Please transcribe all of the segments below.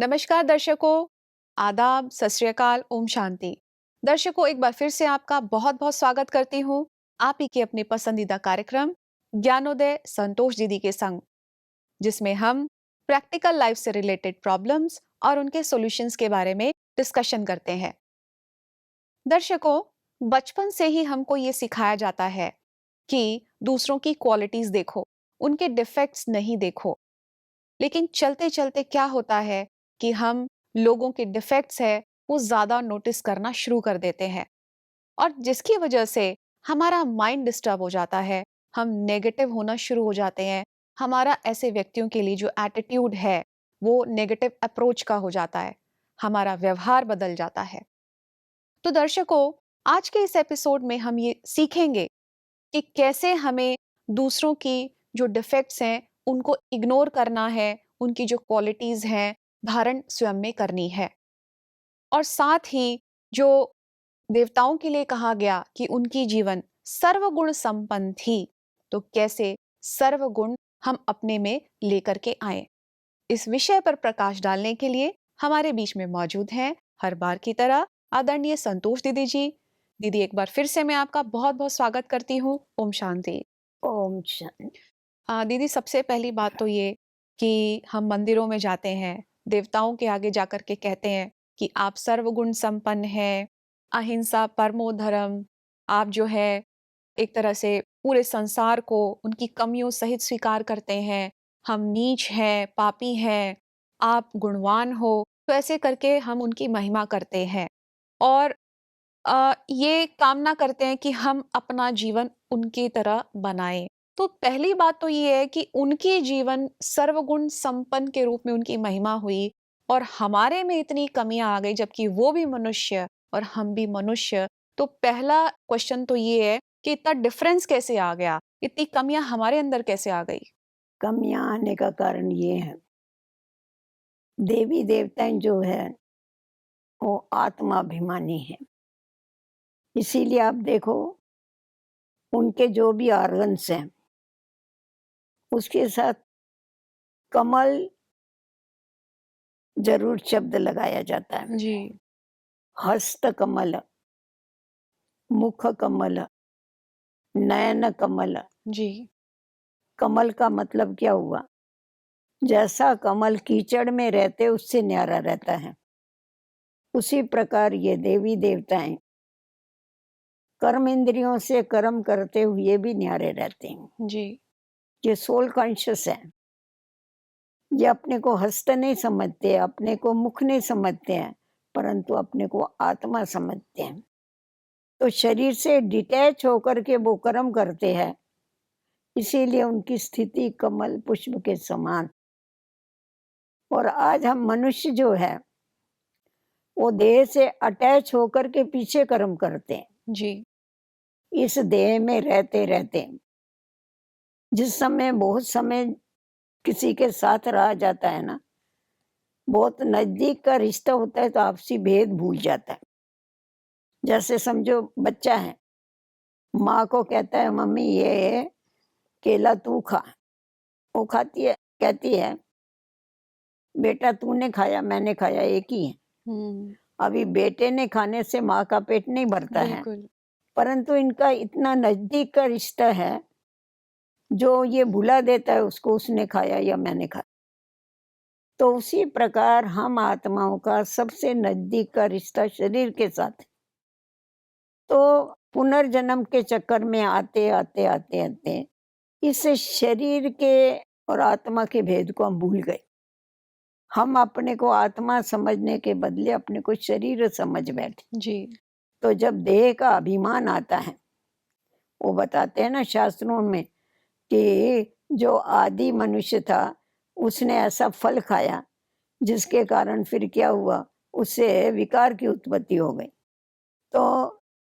नमस्कार दर्शकों, आदाब, सत श्री अकाल, ओम शांति। दर्शकों, एक बार फिर से आपका बहुत बहुत स्वागत करती हूँ आप ही के अपने पसंदीदा कार्यक्रम ज्ञानोदय संतोष दीदी के संग, जिसमें हम प्रैक्टिकल लाइफ से रिलेटेड प्रॉब्लम्स और उनके सॉल्यूशंस के बारे में डिस्कशन करते हैं। दर्शकों, बचपन से ही हमको ये सिखाया जाता है कि दूसरों की क्वालिटीज देखो, उनके डिफेक्ट्स नहीं देखो। लेकिन चलते चलते क्या होता है कि हम लोगों के डिफेक्ट्स है वो ज्यादा नोटिस करना शुरू कर देते हैं, और जिसकी वजह से हमारा माइंड डिस्टर्ब हो जाता है, हम नेगेटिव होना शुरू हो जाते हैं। हमारा ऐसे व्यक्तियों के लिए जो एटीट्यूड है वो नेगेटिव अप्रोच का हो जाता है, हमारा व्यवहार बदल जाता है। तो दर्शकों, आज के इस एपिसोड में हम ये सीखेंगे कि कैसे हमें दूसरों की जो डिफेक्ट्स हैं उनको इग्नोर करना है, उनकी जो क्वालिटीज हैं धारण स्वयं में करनी है। और साथ ही जो देवताओं के लिए कहा गया कि उनकी जीवन सर्वगुण संपन्न थी, तो कैसे सर्वगुण हम अपने में लेकर के आए, इस विषय पर प्रकाश डालने के लिए हमारे बीच में मौजूद हैं हर बार की तरह आदरणीय संतोष दीदी जी। दीदी, एक बार फिर से मैं आपका बहुत बहुत स्वागत करती हूँ। ओम शांति। ओम शांति। दीदी, सबसे पहली बात तो ये कि हम मंदिरों में जाते हैं, देवताओं के आगे जाकर के कहते हैं कि आप सर्वगुण संपन्न हैं, अहिंसा परमो धर्म। आप जो है एक तरह से पूरे संसार को उनकी कमियों सहित स्वीकार करते हैं। हम नीच हैं, पापी हैं, आप गुणवान हो। तो ऐसे करके हम उनकी महिमा करते हैं और ये कामना करते हैं कि हम अपना जीवन उनकी तरह बनाएं। तो पहली बात तो ये है कि उनकी जीवन सर्वगुण संपन्न के रूप में उनकी महिमा हुई, और हमारे में इतनी कमियां आ गई जबकि वो भी मनुष्य और हम भी मनुष्य। तो पहला क्वेश्चन तो ये है कि इतना डिफरेंस कैसे आ गया, इतनी कमियां हमारे अंदर कैसे आ गई। कमियां आने का कारण ये है, देवी देवताएं जो है वो आत्माभिमानी है। इसीलिए आप देखो, उनके जो भी ऑर्गन्स हैं उसके साथ कमल जरूर शब्द लगाया जाता है। जी। हस्त कमल, मुख कमल, नयन कमल। जी। कमल का मतलब क्या हुआ? जैसा कमल कीचड़ में रहते उससे न्यारा रहता है, उसी प्रकार ये देवी देवताएं कर्म इंद्रियों से कर्म करते हुए भी न्यारे रहते हैं। जी। ये सोल कॉन्शियस है। ये अपने को हस्त नहीं समझते, अपने को मुख नहीं समझते हैं, परंतु अपने को आत्मा समझते हैं। तो शरीर से डिटैच होकर के वो कर्म करते हैं, इसीलिए उनकी स्थिति कमल पुष्प के समान। और आज हम मनुष्य जो है वो देह से अटैच होकर के पीछे कर्म करते हैं। जी। इस देह में रहते रहते जिस समय बहुत समय किसी के साथ रहा जाता है ना, बहुत नजदीक का रिश्ता होता है तो आपसी भेद भूल जाता है। जैसे समझो बच्चा है, माँ को कहता है मम्मी ये केला तू खा, वो खाती है, कहती है बेटा तूने खाया मैंने खाया एक ही है। हम्म। अभी बेटे ने खाने से माँ का पेट नहीं भरता है, बिल्कुल। परंतु इनका इतना नजदीक का रिश्ता है जो ये भुला देता है उसको उसने खाया या मैंने खाया। तो उसी प्रकार हम आत्माओं का सबसे नजदीक का रिश्ता शरीर के साथ है। तो पुनर्जन्म के चक्कर में आते आते आते आते इस शरीर के और आत्मा के भेद को हम भूल गए। हम अपने को आत्मा समझने के बदले अपने को शरीर समझ बैठे। जी। तो जब देह का अभिमान आता है, वो बताते हैं ना शास्त्रों में कि जो आदि मनुष्य था उसने ऐसा फल खाया जिसके कारण फिर क्या हुआ, उससे विकार की उत्पत्ति हो गई। तो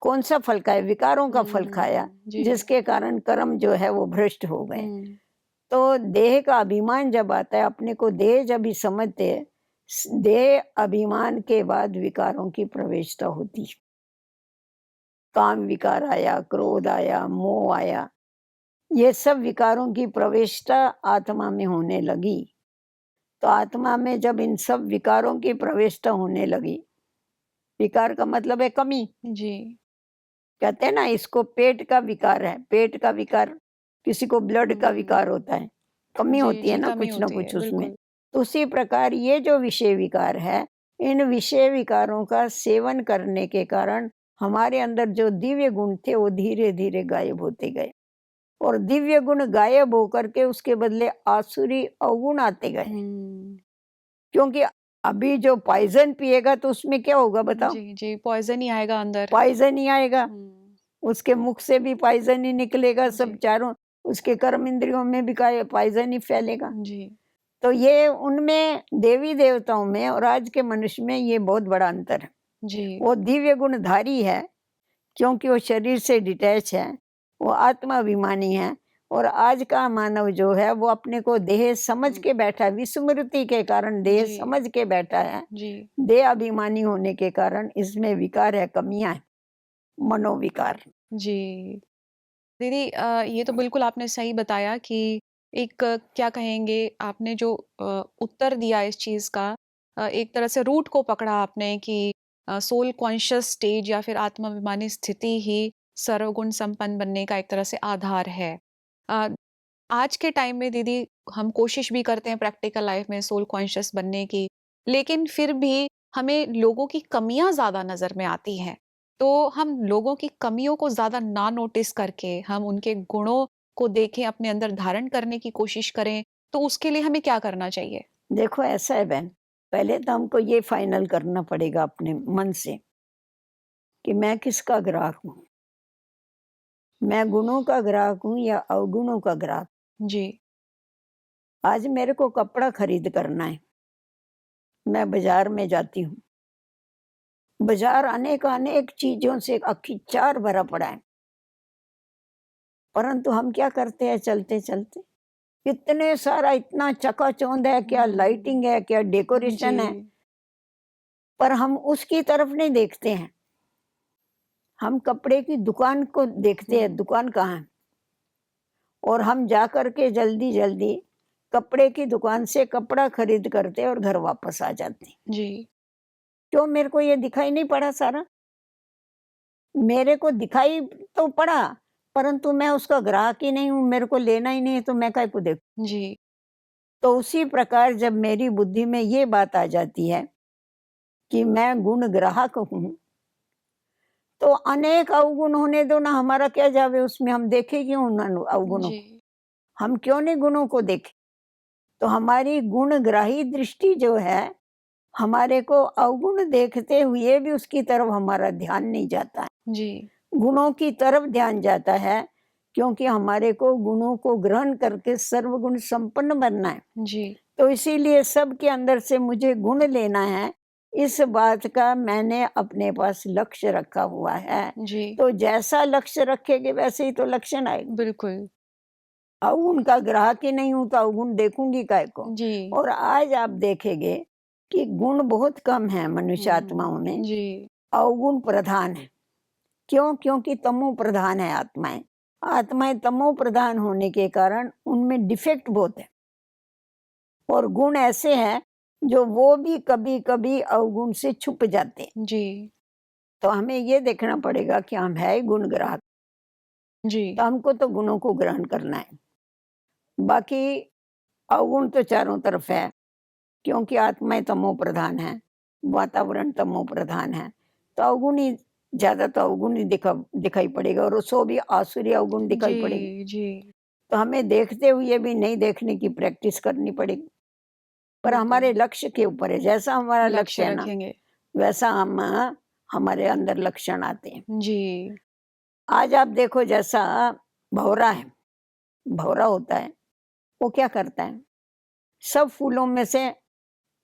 कौन सा फल खाया? विकारों का फल खाया, जी। जिसके कारण कर्म जो है वो भ्रष्ट हो गए। हम्म। तो देह का अभिमान जब आता है, अपने को देह जब ही समझते हैं, देह अभिमान के बाद विकारों की प्रवेशता होती है। काम विकार आया, क्रोध आया, मोह आया, ये सब विकारों की प्रवेशता आत्मा में होने लगी। तो आत्मा में जब इन सब विकारों की प्रविष्टा होने लगी, विकार का मतलब है कमी। जी। कहते हैं ना, इसको पेट का विकार है, पेट का विकार, किसी को ब्लड का हुँ। विकार होता है, कमी जी, होती है जी, ना कमी कुछ ना होती है, कुछ उसमें। बिल्कुल। तो उसी प्रकार ये जो विषय विकार है, इन विषय विकारों का सेवन करने के कारण हमारे अंदर जो दिव्य गुण थे वो धीरे धीरे गायब होते गए, और दिव्य गुण गायब होकर के उसके बदले आसुरी अवगुण आते गए। हुँ। क्योंकि अभी जो पॉइजन पिएगा तो उसमें क्या होगा बताओ? जी, जी, पॉइज़न ही आएगा अंदर। पॉइजन ही आएगा, हुँ। उसके मुख से भी पॉइजन ही निकलेगा, सब जी, चारों उसके कर्म इंद्रियों में भी पॉइजन ही फैलेगा। जी, तो ये उनमें देवी देवताओं में और आज के मनुष्य में ये बहुत बड़ा अंतर है। जी, वो दिव्य गुणधारी है क्योंकि वो शरीर से डिटैच है, वो आत्माभिमानी है, और आज का मानव जो है वो अपने को देह समझ हुँ। के बैठा है, विस्मृति के कारण देह जी, समझ के बैठा है। जी, देह अभिमानी होने के कारण इसमें विकार है, कमियां हैं, मनोविकार। जी। दीदी ये तो बिल्कुल आपने सही बताया कि एक क्या कहेंगे आपने जो उत्तर दिया इस चीज़ का एक तरह से रूट को पकड़ा आपने कि सोल कॉन्शियस स्टेज या फिर आत्माभिमानी स्थिति ही सर्वगुण संपन्न बनने का एक तरह से आधार है। अ, आज के टाइम में दीदी हम कोशिश भी करते हैं प्रैक्टिकल लाइफ में सोल कॉन्शियस बनने की, लेकिन फिर भी हमें लोगों की कमियाँ ज़्यादा नज़र में आती हैं। तो हम लोगों की कमियों को ज़्यादा ना नोटिस करके हम उनके गुणों को देखें, अपने अंदर धारण करने की कोशिश करें, तो उसके लिए हमें क्या करना चाहिए? देखो ऐसा है बहन, पहले तो हमको ये फाइनल करना पड़ेगा अपने मन से कि मैं किसका ग्राहक हूँ। मैं गुणों का ग्राहक हूँ या अवगुणों का ग्राहक। जी, आज मेरे को कपड़ा खरीद करना है, मैं बाजार में जाती हूँ। बाजार अनेक अनेक चीजों से अखिचार भरा पड़ा है, परंतु हम क्या करते हैं चलते चलते? इतने सारा, इतना चकाचौंध है, क्या हुँ, लाइटिंग है, क्या डेकोरेशन है, जी, पर हम उसकी तरफ नहीं देखते हैं। हम कपड़े की दुकान को देखते हैं, हुँ, दुकान कहाँ है, और हम जा कर के जल्दी जल्दी कपड़े की दुकान से कपड़ा खरीद करते और घर वापस आ जाते। जी, क्यों? मेरे को ये दिखाई नहीं पड़ा सारा? मेरे को दिखाई तो पड़ा, परंतु मैं उसका ग्राहक ही नहीं हूँ, मेरे को लेना ही नहीं है, तो मैं काहे को देखूँ? जी, तो उसी प्रकार जब मेरी बुद्धि में ये बात आ जाती है कि मैं गुण ग्राहक हूँ, तो अनेक अवगुण होने दो ना, हमारा क्या जावे उसमें, हम देखें क्यों उन अवगुणों जी, को? हम क्यों नहीं गुणों को देखें? तो हमारी गुणग्राही दृष्टि जो है, हमारे को अवगुण देखते हुए भी उसकी तरफ हमारा ध्यान नहीं जाता है, जी, गुणों की तरफ ध्यान जाता है, क्योंकि हमारे को गुणों को ग्रहण करके सर्वगुण संपन्न बनना है। जी, तो इसीलिए सबके अंदर से मुझे गुण लेना है, इस बात का मैंने अपने पास लक्ष्य रखा हुआ है। जी, तो जैसा लक्ष्य रखेंगे वैसे ही तो लक्षण आएगा। बिल्कुल, अवगुण का ग्राहक ही नहीं हूँ तो अवगुण देखूंगी काय को? जी, और आज आप देखेंगे कि गुण बहुत कम है मनुष्य हुँ, आत्माओं में, जी, अवगुण प्रधान है। क्यों? क्योंकि तमो प्रधान है आत्माएं। आत्माएं तमो प्रधान होने के कारण उनमें डिफेक्ट बहुत है, और गुण ऐसे हैं जो वो भी कभी कभी अवगुण से छुप जाते हैं। जी, तो हमें ये देखना पड़ेगा कि हम है ही गुण ग्राहक, जी, तो हमको तो गुणों को ग्रहण करना है। बाकी अवगुण तो चारों तरफ है, क्योंकि आत्माएं तमो प्रधान है, वातावरण तमो प्रधान है, तो अवगुण ही, ज्यादा तो अवगुण ही दिखाई पड़ेगा, और सो भी आसुरी अवगुण दिखाई जी, पड़ेंगे। जी, तो हमें देखते हुए भी नहीं देखने की प्रैक्टिस करनी पड़ेगी। पर बिल्कुल, हमारे लक्ष्य के ऊपर है, जैसा हमारा लक्ष्य लक्ष्य है ना, रखेंगे। वैसा हम हमारे अंदर लक्षण आते हैं। जी, आज आप देखो, जैसा भौरा है, भौरा होता है, वो क्या करता है? सब फूलों में से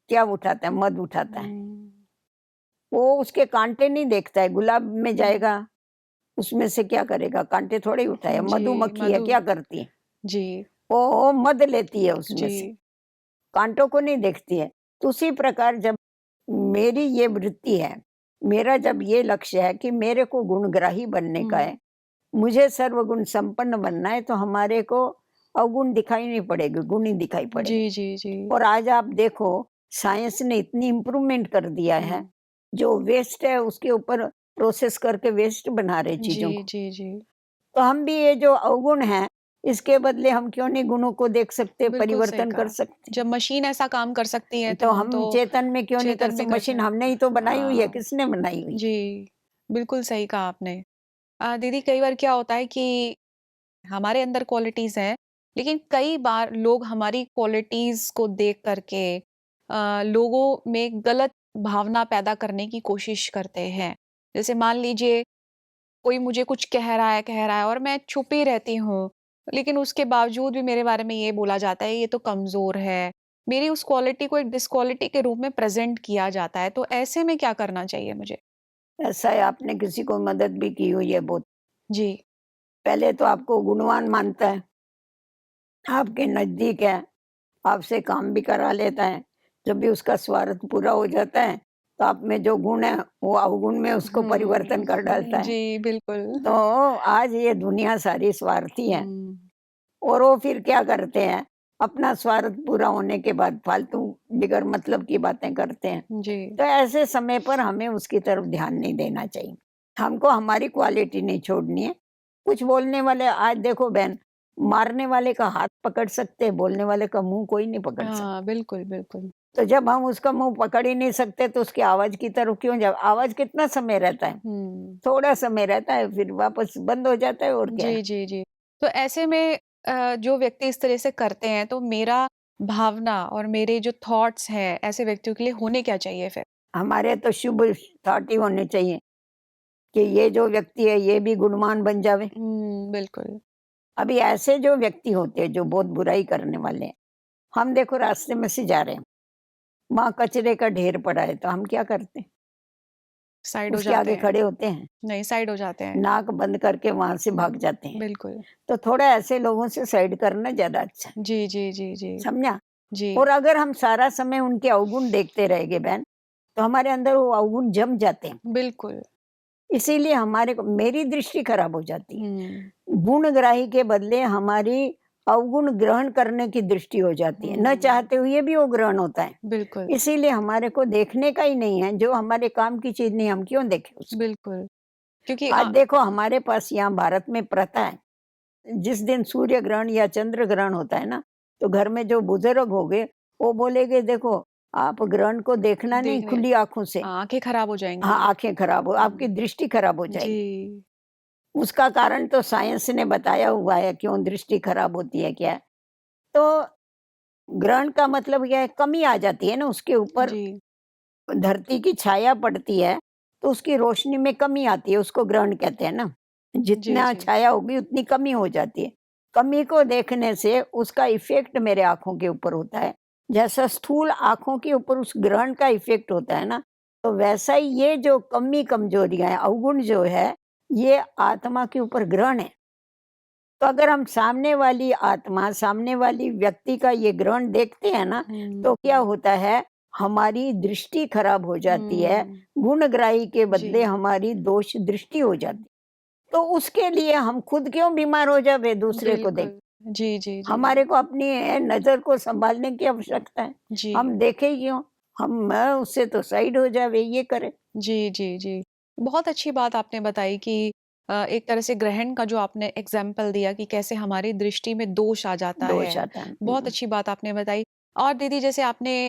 क्या उठाता है? मध उठाता है। हुँ, वो उसके कांटे नहीं देखता है, गुलाब में हुँ, जाएगा, उसमें से क्या करेगा? कांटे थोड़े ही उठाएगा। जी, मधुमक्खी है, मधु क्या करती है? जी, वो मध लेती है उसमें से, जी, कांटों को नहीं देखती है। तो उसी प्रकार जब मेरी ये वृत्ति है, मेरा जब ये लक्ष्य है कि मेरे को गुणग्राही बनने का हुँ, है, मुझे सर्वगुण संपन्न बनना है, तो हमारे को अवगुण दिखाई नहीं पड़ेगे, गुण ही दिखाई पड़ेंगे। जी, जी, जी। और आज आप देखो साइंस ने इतनी इम्प्रूवमेंट कर दिया है, हुँ। जो वेस्ट है उसके ऊपर प्रोसेस करके वेस्ट बना रहे चीज़ों जी, को। जी, जी। तो हम भी ये जो अवगुण हैं, इसके बदले हम क्यों नहीं गुणों को देख सकते, बिल्कुल सही परिवर्तन कर कहा। सकते जब मशीन ऐसा काम कर सकती है, तो तो हम हम तो चेतन में क्यों नहीं कर चेतन सकते? में कर मशीन सकते। हमने ही तो बनाई हुई है, हाँ, किसने बनाई हुई? जी, बिल्कुल सही कहा आपने। दीदी कई बार क्या होता है कि हमारे अंदर क्वालिटीज़ हैं, लेकिन कई बार लोग हमारी क्वालिटीज़ को देख कर के लोगों में गलत भावना पैदा करने की कोशिश करते हैं। जैसे मान लीजिए कोई मुझे कुछ कह रहा है और मैं चुप ही रहती हूँ, लेकिन उसके बावजूद भी मेरे बारे में ये बोला जाता है, ये तो कमज़ोर है। मेरी उस क्वालिटी को एक डिसक्वालिटी के रूप में प्रेज़ेंट किया जाता है, तो ऐसे में क्या करना चाहिए मुझे? ऐसा है आपने किसी को मदद भी की हुई है बहुत। जी। पहले तो आपको गुणवान मानता है, आपके नज़दीक है, आपसे काम भी करा लेता है। जब भी उसका स्वार्थ पूरा हो जाता है, तो आप में जो गुण है, वो अवगुण में उसको परिवर्तन कर डालता है। जी, बिल्कुल। तो आज ये दुनिया सारी स्वार्थी है हुँ, और वो फिर क्या करते हैं, अपना स्वार्थ पूरा होने के बाद फालतू बिगर मतलब की बातें करते हैं। जी। तो ऐसे समय पर हमें उसकी तरफ ध्यान नहीं देना चाहिए। हमको हमारी क्वालिटी नहीं छोड़नी है। कुछ बोलने वाले आज देखो बहन, मारने वाले का हाथ पकड़ सकते हैं, बोलने वाले का मुँह कोई नहीं पकड़ सकता। हाँ, बिल्कुल, बिल्कुल। तो जब हम उसका मुँह पकड़ ही नहीं सकते तो उसकी आवाज़ की तरफ क्यों जाओ? आवाज़ कितना समय रहता है? हुँ। थोड़ा समय रहता है फिर वापस बंद हो जाता है और क्या है? जी, जी, जी। तो ऐसे में जो व्यक्ति इस तरह से करते हैं, तो मेरा भावना और मेरे जो थॉट्स हैं, ऐसे व्यक्तियों के लिए होने क्या चाहिए फिर? हमारे तो शुभ थॉट ही होने चाहिए कि ये जो व्यक्ति है ये भी गुणवान बन जावे। बिल्कुल। अभी ऐसे जो व्यक्ति होते हैं जो बहुत बुराई करने वाले हैं, हम देखो रास्ते में से जा रहे हैं, वहाँ कचरे का ढेर पड़ा है तो हम क्या करते हैं? साइड हो उसके जाते आगे हैं। खड़े होते हैं, नहीं, साइड हो जाते हैं। नाक बंद करके वहाँ से भाग जाते हैं। बिल्कुल। तो थोड़ा ऐसे लोगों से साइड करना ज़्यादा अच्छा है, जी, जी, जी, जी। समझा? जी। और अगर हम सारा समय उनके अवगुण देखते रहेंगे बहन, तो हमारे अंदर वो अवगुण जम जाते हैं। बिल्कुल। इसीलिए हमारे को मेरी दृष्टि खराब हो जाती है। हुँ, गुणग्राही के बदले हमारी अवगुण ग्रहण करने की दृष्टि हो जाती है। न हुँ। चाहते हुए भी वो ग्रहण होता है। बिल्कुल, इसीलिए हमारे को देखने का ही नहीं है, जो हमारे काम की चीज़ नहीं हम क्यों देखें उसको? बिल्कुल। क्योंकि आज देखो हमारे पास यहाँ भारत में प्रथा है, जिस दिन सूर्य ग्रहण या चंद्र ग्रहण होता है ना, तो घर में जो बुजुर्ग होंगे, वो बोलेंगे देखो आप ग्रहण को देखना नहीं देखने खुली आँखों से। आँखें खराब हो हाँ, जाएँगी। आँखें खराब हो आपकी हुँ। दृष्टि खराब हो जी। जाएगी। उसका कारण तो साइंस ने बताया हुआ है क्यों दृष्टि खराब होती है क्या है। तो ग्रहण का मतलब क्या है कमी आ जाती है ना उसके ऊपर जी। धरती की छाया पड़ती है, तो उसकी रोशनी में कमी आती है, उसको ग्रहण कहते हैं ना। जी, जितना जी। छाया होगी उतनी कमी हो जाती है। कमी को देखने से उसका इफ़ेक्ट मेरे आँखों के ऊपर होता है। जैसा स्थूल आँखों के ऊपर उस ग्रहण का इफ़ेक्ट होता है ना, तो वैसा ही ये जो कमी कमजोरियाँ हैं, अवगुण जो है, ये आत्मा के ऊपर ग्रहण है। तो अगर हम सामने वाली आत्मा, सामने वाली व्यक्ति का ये ग्रहण देखते हैं ना, तो क्या हुँ, होता है, हमारी दृष्टि खराब हो जाती है, हुँ। गुणग्राही के जी। बदले हमारी दोष दृष्टि हो जाती है। तो उसके लिए हम खुद क्यों बीमार हो जावे दूसरे को देख? बिल्कुल। जी, जी, जी, जी। हमारे को अपनी नज़र को सँभालने की आवश्यकता है। जी। हम देखें क्यों? हम उससे तो साइड हो जावे, ये करें। जी, जी, जी। बहुत अच्छी बात आपने बताई कि एक तरह से ग्रहण का जो आपने एग्ज़ाम्पल दिया कि कैसे हमारी दृष्टि में दोष आ जाता दोष है। आता है। बहुत अच्छी बात आपने बताई। और दीदी जैसे आपने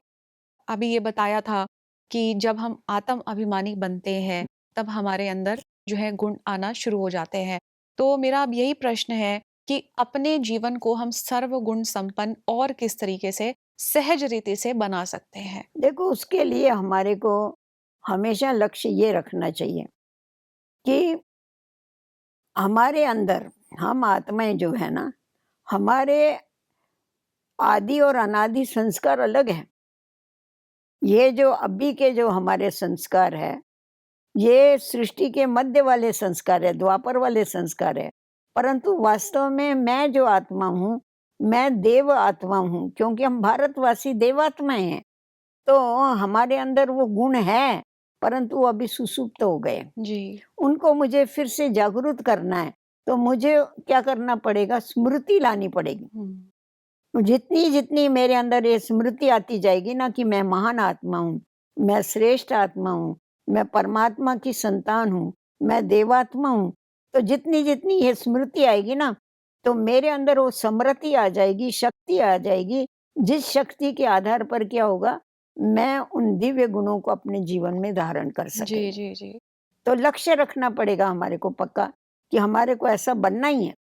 अभी ये बताया था कि जब हम आत्म अभिमानी बनते हैं, तब हमारे अंदर जो है गुण आना शुरू हो जाते हैं। तो मेरा अब यही प्रश्न है कि अपने जीवन को हम सर्वगुण संपन्न और किस तरीके से सहज रीति से बना सकते हैं? देखो उसके लिए हमारे को हमेशा लक्ष्य ये रखना चाहिए कि हमारे अंदर हम आत्माएँ जो है ना, हमारे आदि और अनादि संस्कार अलग हैं। ये जो अभी के जो हमारे संस्कार है, ये सृष्टि के मध्य वाले संस्कार है, द्वापर वाले संस्कार है। परंतु वास्तव में मैं जो आत्मा हूँ, मैं देव आत्मा हूँ क्योंकि हम भारतवासी देवात्माएँ हैं। तो हमारे अंदर वो गुण है, परंतु वो अभी सुसुप्त हो गए। जी। उनको मुझे फिर से जागृत करना है। तो मुझे क्या करना पड़ेगा? स्मृति लानी पड़ेगी। जितनी जितनी मेरे अंदर ये स्मृति आती जाएगी ना कि मैं महान आत्मा हूँ, मैं श्रेष्ठ आत्मा हूँ, मैं परमात्मा की संतान हूँ, मैं देवात्मा हूँ, तो जितनी जितनी ये स्मृति आएगी ना, तो मेरे अंदर वो समृद्धि आ जाएगी, शक्ति आ जाएगी, जिस शक्ति के आधार पर क्या होगा, मैं उन दिव्य गुणों को अपने जीवन में धारण कर जी, सकेंगे। जी, जी। तो लक्ष्य रखना पड़ेगा हमारे को पक्का कि हमारे को ऐसा बनना ही है।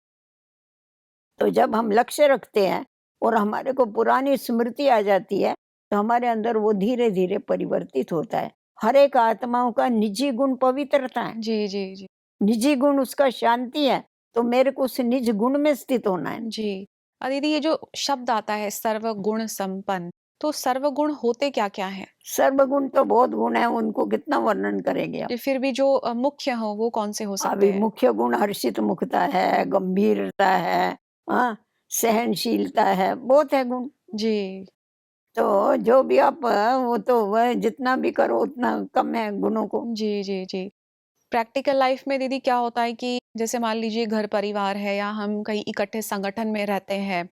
तो जब हम लक्ष्य रखते हैं और हमारे को पुरानी स्मृति आ जाती है, तो हमारे अंदर वो धीरे-धीरे परिवर्तित होता है। हर एक आत्माओं का निजी गुण पवित्रता है, जी, जी, जी। निजी गुण उसका शांति है, तो मेरे को उस निज गुण में स्थित होना है। जी। दीदी ये जो शब्द आता है सर्वगुण संपन्न, तो सर्वगुण होते क्या-क्या हैं? सर्वगुण तो बहुत गुण है, उनको कितना वर्णन करेंगे हम। जी, फिर भी जो मुख्य हो वो कौन से हो सकते अभी हैं? मुख्य गुण हर्षित मुखता है, गंभीरता है, हाँ, सहनशीलता है, बहुत है गुण। जी। तो जो भी आप वो तो वह जितना भी करो उतना कम है गुणों को। जी, जी, जी। प्रैक्टिकल लाइफ में दीदी क्या होता है कि जैसे मान लीजिए घर परिवार है या हम कहीं इकट्ठे संगठन में रहते हैं,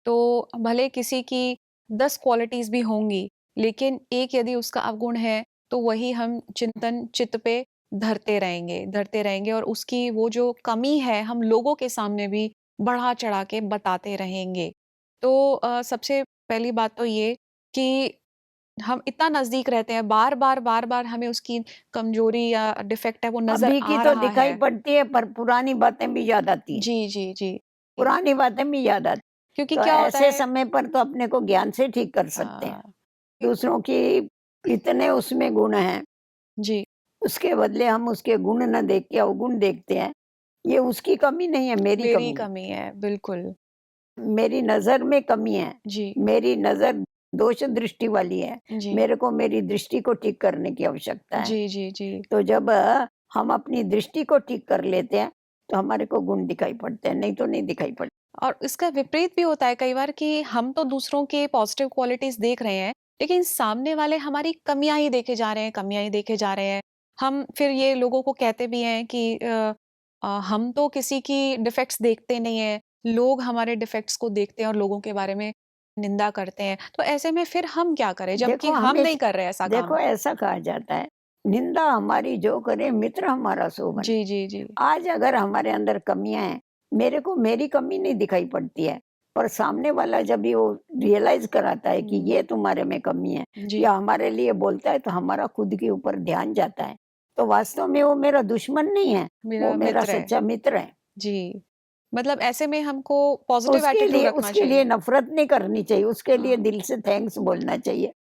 तो भले किसी की 10 क्वालिटीज़ भी होंगी, लेकिन एक यदि उसका अवगुण है, तो वही हम चिंतन चित्त पे धरते रहेंगे और उसकी वो जो कमी है, हम लोगों के सामने भी बढ़ा-चढ़ा के बताते रहेंगे। तो सबसे पहली बात तो ये कि हम इतना नज़दीक रहते हैं, बार-बार हमें उसकी कमज़ोरी या डिफ़ेक्ट है वो नज़र अभी की आ तो रहा दिखाई है। पड़ती है पर पुरानी बातें भी याद आती हैं, जी, जी, जी। जी, पुरानी बातें भी याद आती। क्योंकि तो क्या होता ऐसे है समय पर तो अपने को ज्ञान से ठीक कर सकते हैं। हाँ, दूसरों की इतने उसमें गुण हैं, जी, उसके बदले हम उसके गुण न देख के अवगुण देखते हैं। ये उसकी कमी नहीं है, मेरी मेरी कमी है। कमी है, बिल्कुल। मेरी नज़र में कमी है, जी, मेरी नज़र दोष दृष्टि वाली है, जी। मेरे को मेरी दृष्टि को ठीक करने की आवश्यकता है। जी, जी, जी। तो जब हम अपनी दृष्टि को ठीक कर लेते हैं, तो हमारे को गुण दिखाई पड़ते हैं, नहीं तो नहीं दिखाई पड़ते। और इसका विपरीत भी होता है कई बार कि हम तो दूसरों के पॉजिटिव क्वालिटीज़ देख रहे हैं, लेकिन सामने वाले हमारी कमियाँ ही देखे जा रहे हैं, कमियाँ ही देखे जा रहे हैं। हम फिर ये लोगों को कहते भी हैं कि हम तो किसी की डिफेक्ट्स देखते नहीं हैं, लोग हमारे डिफेक्ट्स को देखते हैं और लोगों के बारे में निंदा करते हैं। तो ऐसे में फिर हम क्या करें, जबकि देखो हम नहीं हमेशा कर रहे ऐसा काम? देखो ऐसा कहा जाता है, निंदा हमारी जो करे मित्र हमारा सो बने। जी, जी, जी। आज अगर हमारे अंदर कमियाँ हैं, मेरे को मेरी कमी नहीं दिखाई पड़ती है, पर सामने वाला जब भी वो रियलाइज़ कराता है कि हुँ, ये तुम्हारे में कमी है जी, या हमारे लिए बोलता है तो हमारा खुद के ऊपर ध्यान जाता है। तो वास्तव में वो मेरा दुश्मन नहीं है, वो मेरा मेरा मित्र है। सच्चा मित्र है। जी, मतलब ऐसे में हमको तो पॉजिटिव एटीट्यूड रखना उसके लिए चाहिए। नफ़रत नहीं करनी चाहिए, उसके लिए हाँ, दिल से थैंक्स बोलना चाहिए।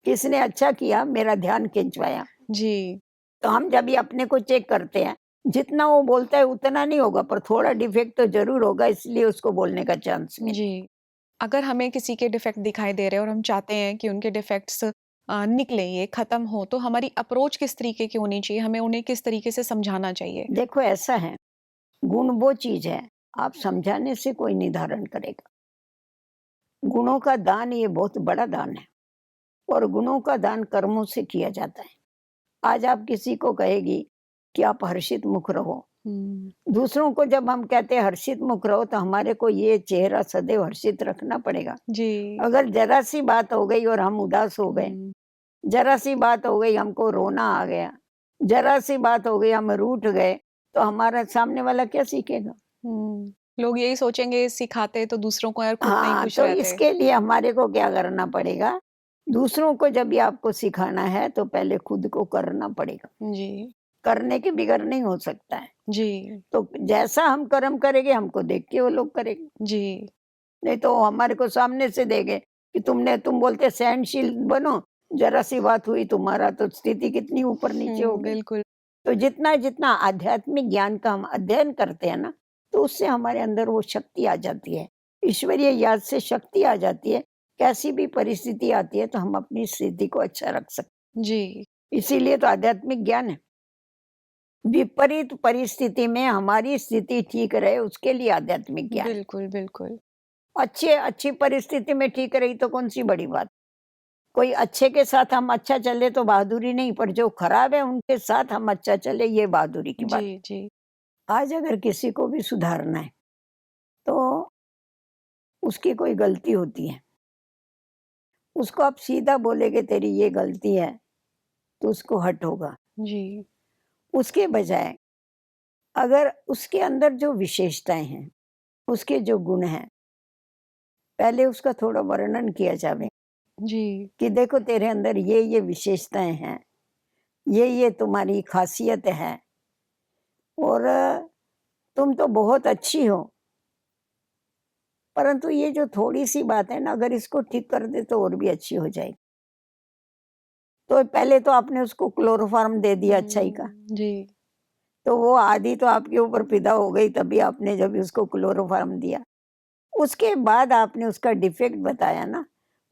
किसने अच्छा किया, मेरा ध्यान खिंचवाया। जी, तो हम जब भी अपने को चेक करते हैं, जितना वो बोलता है उतना नहीं होगा, पर थोड़ा डिफेक्ट तो ज़रूर होगा, इसलिए उसको बोलने का चांस मिलता है। जी। अगर हमें किसी के डिफेक्ट दिखाई दे रहे हैं और हम चाहते हैं कि उनके डिफेक्ट्स निकलें, ये खत्म हो, तो हमारी अप्रोच किस तरीके की होनी चाहिए? हमें उन्हें किस तरीके से समझाना चाहिए? देखो ऐसा है, गुण वो चीज़ है, आप समझाने से कोई निर्धारण करेगा। गुणों का दान ये बहुत बड़ा दान है और गुणों का दान कर्मों से किया जाता है। आज आप किसी को कहेगी कि आप हर्षित मुख रहो, हुँ, दूसरों को जब हम कहते हैं हर्षित मुख रहो, तो हमारे को ये चेहरा सदैव हर्षित रखना पड़ेगा। जी। अगर ज़रा-सी बात हो गई और हम उदास हो गए, हुँ, ज़रा-सी बात हो गई हमको रोना आ गया, ज़रा-सी बात हो गई हम रूठ गए, तो हमारा सामने वाला क्या सीखेगा? हुँ। लोग यही सोचेंगे सिखाते तो दूसरों को यार खुद नहीं हाँ, खुश तो रहते। इसके लिए हमारे को क्या करना पड़ेगा? दूसरों को जब भी आपको सिखाना है, तो पहले खुद को करना पड़ेगा। जी, करने के बिगैर नहीं हो सकता है। जी, तो जैसा हम कर्म करेंगे, हमको देख के वो लोग करेंगे। जी। नहीं तो वो हमारे को सामने से देंगे कि तुम बोलते सहनशील बनो, ज़रा-सी बात हुई तुम्हारा तो स्थिति कितनी ऊपर-नीचे हो हुँ, गई। बिल्कुल। तो जितना-जितना आध्यात्मिक ज्ञान का हम अध्ययन करते हैं ना, तो उससे हमारे अंदर वो शक्ति आ जाती है। ईश्वरीय याद से शक्ति आ जाती है। कैसी भी परिस्थिति आती है तो हम अपनी स्थिति को अच्छा रख सकते जी, हैं। इसीलिए तो आध्यात्मिक ज्ञान है। विपरीत परिस्थिति में हमारी स्थिति ठीक रहे उसके लिए आध्यात्मिक ज्ञान है। बिल्कुल, बिल्कुल। अच्छी परिस्थिति में ठीक रही तो कौन-सी बड़ी बात। कोई अच्छे के साथ हम अच्छा चले तो बहादुरी नहीं, पर जो खराब है उनके साथ हम अच्छा चले ये बहादुरी की बात। जी, जी। आज अगर किसी को भी सुधारना है, तो उसकी कोई गलती होती है, उसको आप सीधा बोलेंगे तेरी ये गलती है, तो उसको हर्ट होगा। जी, उसके बजाय अगर उसके अंदर जो विशेषताएँ हैं, उसके जो गुण हैं, पहले उसका थोड़ा वर्णन किया जावे जी, कि देखो तेरे अंदर ये विशेषताएँ हैं, ये तुम्हारी ख़ासियत है और तुम तो बहुत अच्छी हो, परंतु ये जो थोड़ी-सी बात है ना, अगर इसको ठीक कर दे तो और भी अच्छी हो जाएगी। तो पहले तो आपने उसको क्लोरोफॉर्म दे दिया अच्छाई का, जी, तो वो आधी तो आपके ऊपर फ़िदा हो गई तभी आपने जब उसको क्लोरोफॉर्म दिया। उसके बाद आपने उसका डिफेक्ट बताया ना,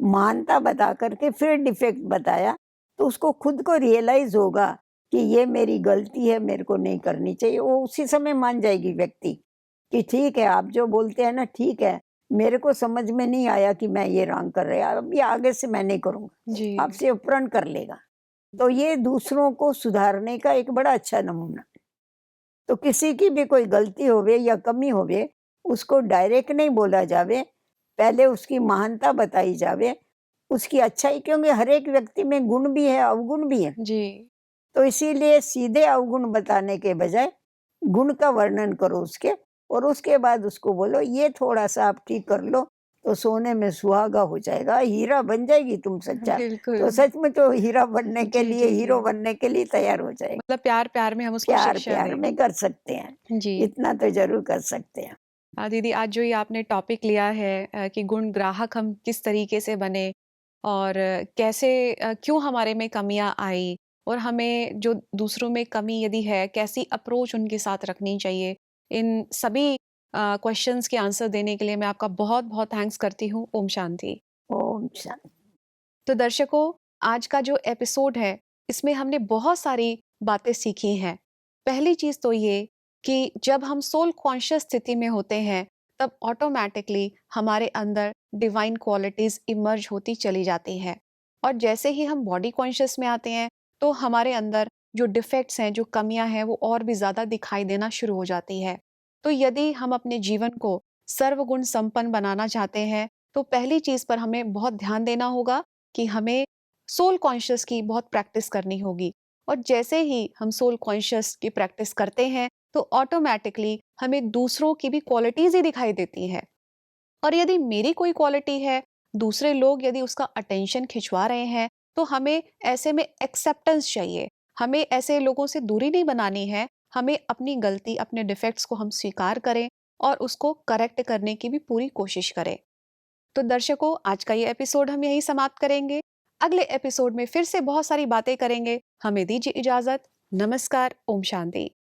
महानता बता कर के फिर डिफेक्ट बताया, तो उसको खुद को रियलाइज़ होगा कि ये मेरी गलती है, मेरे को नहीं करनी चाहिए। वो उसी समय मान जाएगी व्यक्ति कि ठीक है, आप जो बोलते हैं ना ठीक है, मेरे को समझ में नहीं आया कि मैं ये रॉन्ग कर रहा, अब ये आगे से मैं नहीं करूँगा, जी, आपसे उपरण कर लेगा। तो ये दूसरों को सुधारने का एक बड़ा अच्छा नमूना। तो किसी की भी कोई गलती होवे या कमी होवे, उसको डायरेक्ट नहीं बोला जावे, पहले उसकी महानता बताई जावे, उसकी अच्छाई, क्योंकि हर एक व्यक्ति में गुण भी है, अवगुण भी है। जी। तो इसीलिए सीधे अवगुण बताने के बजाय गुण का वर्णन करो उसके और उसके बाद उसको बोलो ये थोड़ा-सा आप ठीक कर लो, तो सोने में सुहागा हो जाएगा, हीरा बन जाएगी तुम सच्चा। बिल्कुल। तो सच में तो हीरा बनने के जी, लिए, जी, जी। हीरो बनने के लिए तैयार हो जाएगा। मतलब प्यार-प्यार में हम उसको शिक्षा प्यार-प्यार दें। में कर सकते हैं, जी। इतना तो ज़रूर कर सकते हैं। दीदी आज जो ये आपने टॉपिक लिया है कि गुण ग्राहक हम किस तरीके से बने और कैसे क्यों हमारे में कमियां आई और हमें जो दूसरों में कमी यदि है कैसी अप्रोच उनके साथ रखनी चाहिए इन सभी क्वेश्चंस के आंसर देने के लिए मैं आपका बहुत बहुत थैंक्स करती हूँ। ओम शांति। ओम शांति। तो दर्शकों, आज का जो एपिसोड है इसमें हमने बहुत सारी बातें सीखी हैं। पहली चीज तो ये कि जब हम सोल कॉन्शियस स्थिति में होते हैं तब ऑटोमेटिकली हमारे अंदर डिवाइन क्वालिटीज इमर्ज होती चली जाती हैं और जैसे ही हम बॉडी कॉन्शियस में आते हैं तो हमारे अंदर जो डिफेक्ट्स हैं, जो कमियां हैं, वो और भी ज़्यादा दिखाई देना शुरू हो जाती है। तो यदि हम अपने जीवन को सर्वगुण संपन्न बनाना चाहते हैं तो पहली चीज़ पर हमें बहुत ध्यान देना होगा कि हमें सोल कॉन्शियस की बहुत प्रैक्टिस करनी होगी और जैसे ही हम सोल कॉन्शियस की प्रैक्टिस करते हैं तो ऑटोमेटिकली हमें दूसरों की भी क्वालिटीज ही दिखाई देती है और यदि मेरी कोई क्वालिटी है, दूसरे लोग यदि उसका अटेंशन खिंचवा रहे हैं तो हमें ऐसे में एक्सेप्टेंस चाहिए। हमें ऐसे लोगों से दूरी नहीं बनानी है। हमें अपनी गलती, अपने डिफेक्ट्स को हम स्वीकार करें और उसको करेक्ट करने की भी पूरी कोशिश करें। तो दर्शकों, आज का ये एपिसोड हम यही समाप्त करेंगे। अगले एपिसोड में फिर से बहुत सारी बातें करेंगे। हमें दीजिए इजाजत। नमस्कार। ओम शांति।